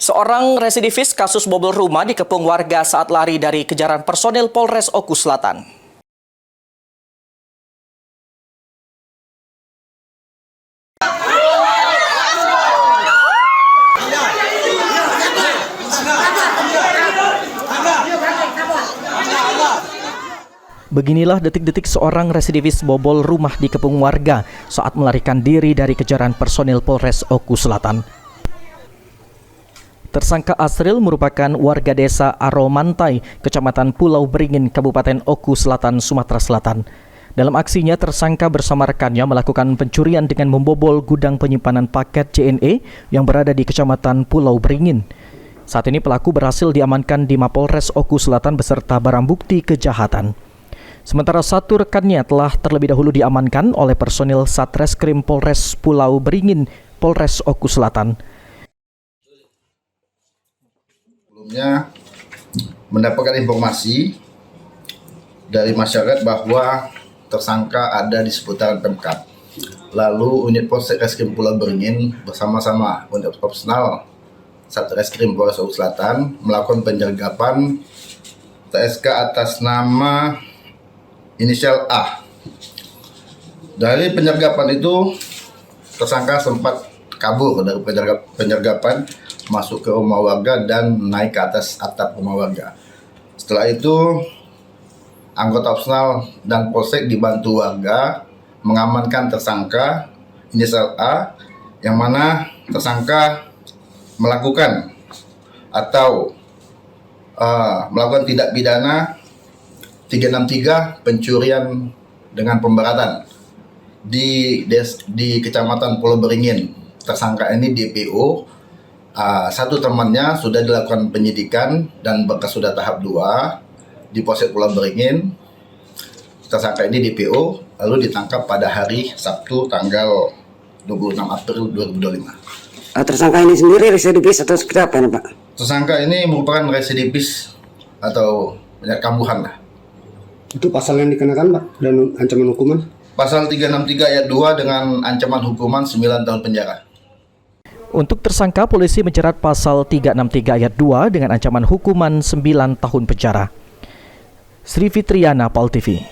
Seorang residivis kasus bobol rumah dikepung warga saat lari dari kejaran personil Polres Oku Selatan. Beginilah detik-detik seorang residivis bobol rumah dikepung warga saat melarikan diri dari kejaran personil Polres Oku Selatan. Tersangka Asril merupakan warga desa Aromantai, Kecamatan Pulau Beringin, Kabupaten Oku Selatan, Sumatera Selatan. Dalam aksinya, tersangka bersama rekannya melakukan pencurian dengan membobol gudang penyimpanan paket JNE yang berada di Kecamatan Pulau Beringin. Saat ini pelaku berhasil diamankan di Mapolres Oku Selatan beserta barang bukti kejahatan. Sementara satu rekannya telah terlebih dahulu diamankan oleh personil Satreskrim Polres Pulau Beringin, Polres Oku Selatan. Sebelumnya mendapatkan informasi dari masyarakat bahwa tersangka ada di seputaran Pemkab. Lalu unit Polsek Reskrim Pulau Beringin bersama-sama unit opsional Satreskrim Polres Oku Selatan melakukan penyergapan TSK atas nama inisial A. Dari penyergapan itu tersangka sempat kabur dari penyergapan, masuk ke rumah warga dan naik ke atas atap rumah warga. Setelah itu anggota opsional dan polsek dibantu warga mengamankan tersangka inisial A, yang mana tersangka melakukan atau melakukan tindak pidana 363 pencurian dengan pemberatan di Kecamatan Pulau Beringin. Tersangka ini DPO, satu temannya sudah dilakukan penyidikan dan berkas sudah tahap 2 di Polsek Pulau Beringin. Tersangka ini DPO lalu ditangkap pada hari Sabtu tanggal 26 April 2025. Tersangka ini sendiri residivis atau seperti apa nih, Pak? Tersangka ini merupakan residivis atau penyakit kambuhan lah. Itu pasal yang dikenakan, Pak, dan ancaman hukuman? Pasal 363 ayat 2 dengan ancaman hukuman 9 tahun penjara. Untuk tersangka, polisi menjerat pasal 363 ayat 2 dengan ancaman hukuman 9 tahun penjara. Sri Fitriana, PAL TV.